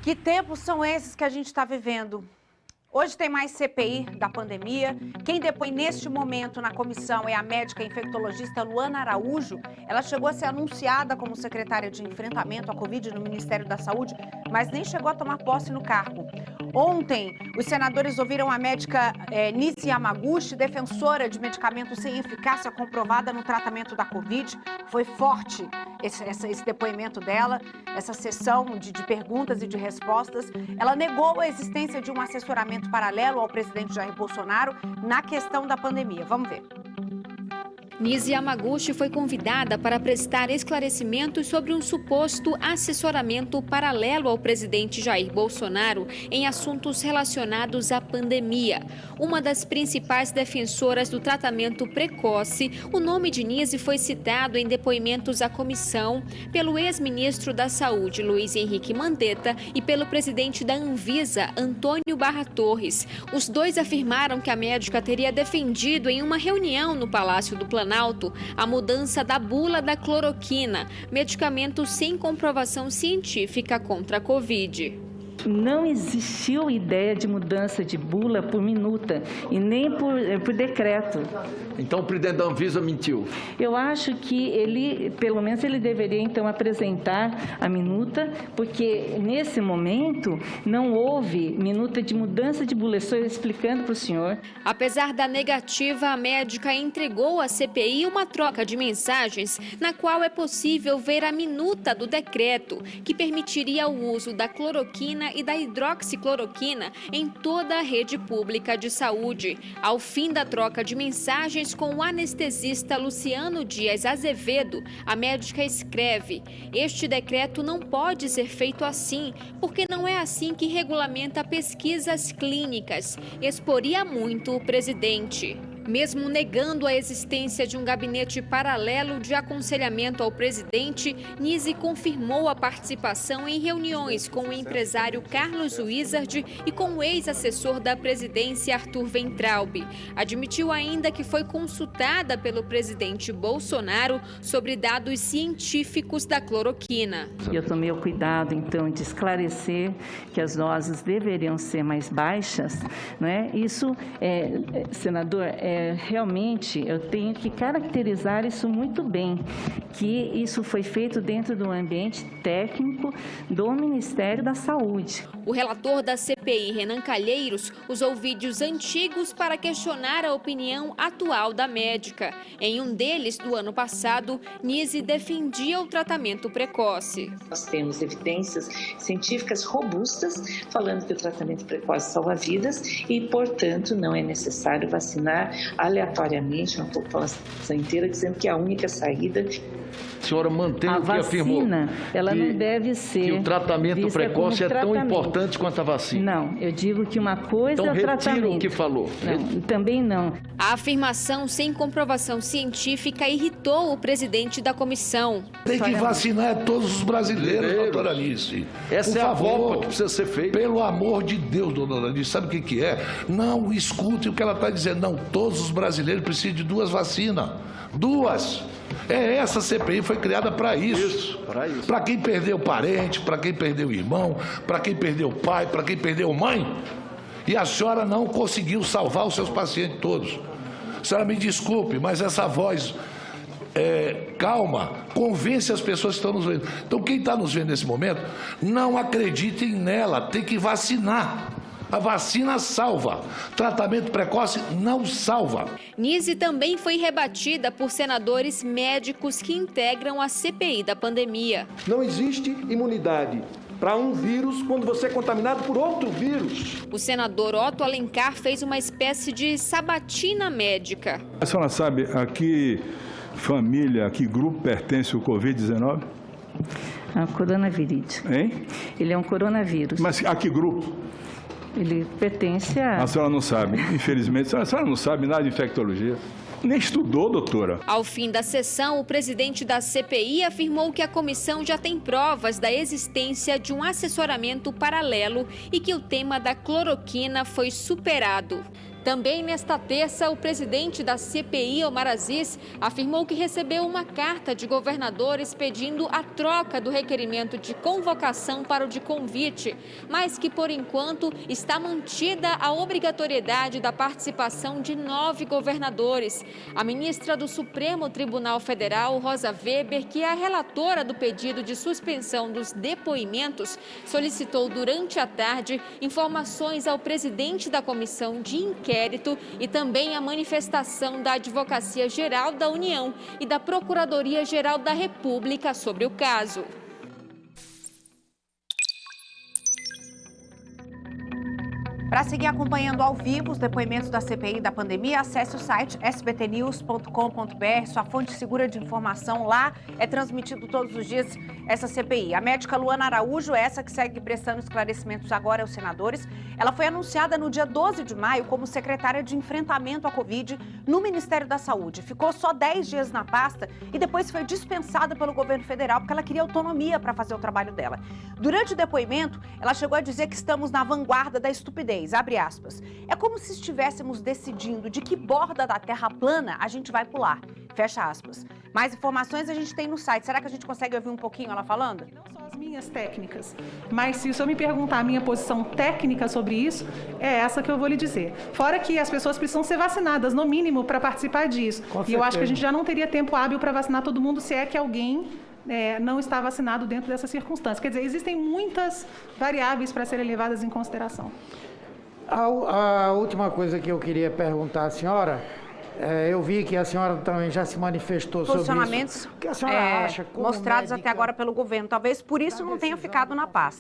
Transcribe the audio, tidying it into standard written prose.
Que tempos são esses que a gente está vivendo? Hoje tem mais CPI da pandemia. Quem depõe neste momento na comissão é a médica infectologista Luana Araújo. Ela chegou a ser anunciada como secretária de enfrentamento à Covid no Ministério da Saúde, mas nem chegou a tomar posse no cargo. Ontem, os senadores ouviram a médica Nise Yamaguchi, defensora de medicamentos sem eficácia comprovada no tratamento da Covid. Foi forte esse depoimento dela, essa sessão de perguntas e de respostas. Ela negou a existência de um assessoramento paralelo ao presidente Jair Bolsonaro na questão da pandemia. Vamos ver. Nise Yamaguchi foi convidada para prestar esclarecimentos sobre um suposto assessoramento paralelo ao presidente Jair Bolsonaro em assuntos relacionados à pandemia. Uma das principais defensoras do tratamento precoce, o nome de Nise foi citado em depoimentos à comissão pelo ex-ministro da Saúde, Luiz Henrique Mandetta, e pelo presidente da Anvisa, Antônio Barra Torres. Os dois afirmaram que a médica teria defendido em uma reunião no Palácio do Planalto a mudança da bula da cloroquina, medicamento sem comprovação científica contra a Covid. Não existiu ideia de mudança de bula por minuta e nem por decreto. Então o presidente da Anvisa mentiu? Eu acho que ele, pelo menos ele deveria então apresentar a minuta, porque nesse momento não houve minuta de mudança de bula. Estou explicando para o senhor. Apesar da negativa, a médica entregou à CPI uma troca de mensagens na qual é possível ver a minuta do decreto que permitiria o uso da cloroquina e da hidroxicloroquina em toda a rede pública de saúde. Ao fim da troca de mensagens com o anestesista Luciano Dias Azevedo, a médica escreve: "Este decreto não pode ser feito assim, porque não é assim que regulamenta pesquisas clínicas. Exporia muito o presidente." Mesmo negando a existência de um gabinete paralelo de aconselhamento ao presidente, Nise confirmou a participação em reuniões com o empresário Carlos Wizard e com o ex-assessor da presidência Arthur Weintraub. Admitiu ainda que foi consultada pelo presidente Bolsonaro sobre dados científicos da cloroquina. Eu tomei o cuidado, então, de esclarecer que as doses deveriam ser mais baixas, né? Isso, senador, realmente eu tenho que caracterizar isso muito bem, que isso foi feito dentro do ambiente técnico do Ministério da Saúde. O relator da CPI, Renan Calheiros, usou vídeos antigos para questionar a opinião atual da médica. Em um deles, do ano passado, Nise defendia o tratamento precoce. Nós temos evidências científicas robustas falando que o tratamento precoce salva vidas e, portanto, não é necessário vacinar aleatoriamente uma população inteira, dizendo que é a única saída. A senhora mantém o que afirmou? A vacina, ela não deve ser... Que o tratamento precoce é tão importante quanto a vacina. Não, eu digo que uma coisa é o tratamento. Então retira o que falou. Não, também não. A afirmação sem comprovação científica irritou o presidente da comissão. Tem que vacinar todos os brasileiros, doutora Alice. Essa é a volta que precisa ser feita. Pelo amor de Deus, doutora Alice, sabe o que é? Não escute o que ela está dizendo. Não, todos os brasileiros precisam de 2 vacinas. 2. Essa CPI foi criada para isso. Para quem perdeu parente, para quem perdeu irmão, para quem perdeu pai, para quem perdeu mãe. E a senhora não conseguiu salvar os seus pacientes todos. A senhora me desculpe, mas essa voz calma convence as pessoas que estão nos vendo. Então quem está nos vendo nesse momento, não acreditem nela, tem que vacinar. A vacina salva. Tratamento precoce não salva. Nise também foi rebatida por senadores médicos que integram a CPI da pandemia. Não existe imunidade para um vírus quando você é contaminado por outro vírus. O senador Otto Alencar fez uma espécie de sabatina médica. A senhora sabe a que família, a que grupo pertence o Covid-19? A coronavírus. Hein? Ele é um coronavírus. Mas a que grupo? Ele pertence a... A senhora não sabe, infelizmente. A senhora não sabe nada de infectologia. Nem estudou, doutora. Ao fim da sessão, o presidente da CPI afirmou que a comissão já tem provas da existência de um assessoramento paralelo e que o tema da cloroquina foi superado. Também nesta terça, o presidente da CPI, Omar Aziz, afirmou que recebeu uma carta de governadores pedindo a troca do requerimento de convocação para o de convite, mas que, por enquanto, está mantida a obrigatoriedade da participação de 9 governadores. A ministra do Supremo Tribunal Federal, Rosa Weber, que é a relatora do pedido de suspensão dos depoimentos, solicitou durante a tarde informações ao presidente da comissão de inquérito e também a manifestação da Advocacia Geral da União e da Procuradoria-Geral da República sobre o caso. Para seguir acompanhando ao vivo os depoimentos da CPI da pandemia, acesse o site sbtnews.com.br, sua fonte segura de informação. Lá é transmitido todos os dias essa CPI. A médica Luana Araújo, essa que segue prestando esclarecimentos agora aos senadores, ela foi anunciada no dia 12 de maio como secretária de enfrentamento à Covid no Ministério da Saúde. Ficou só 10 dias na pasta e depois foi dispensada pelo governo federal porque ela queria autonomia para fazer o trabalho dela. Durante o depoimento, ela chegou a dizer que estamos na vanguarda da estupidez. Abre aspas. É como se estivéssemos decidindo de que borda da terra plana a gente vai pular. Fecha aspas. Mais informações a gente tem no site. Será que a gente consegue ouvir um pouquinho ela falando? Não só as minhas técnicas, mas se o senhor me perguntar a minha posição técnica sobre isso, é essa que eu vou lhe dizer. Fora que as pessoas precisam ser vacinadas, no mínimo, para participar disso. E eu acho que a gente já não teria tempo hábil para vacinar todo mundo se é que alguém não está vacinado dentro dessas circunstâncias. Quer dizer, existem muitas variáveis para serem levadas em consideração. A última coisa que eu queria perguntar à senhora, eu vi que a senhora também já se manifestou sobre isso. Posicionamentos O que a senhora acha como mostrados médica, até agora pelo governo. Talvez por isso não tenha ficado na pasta.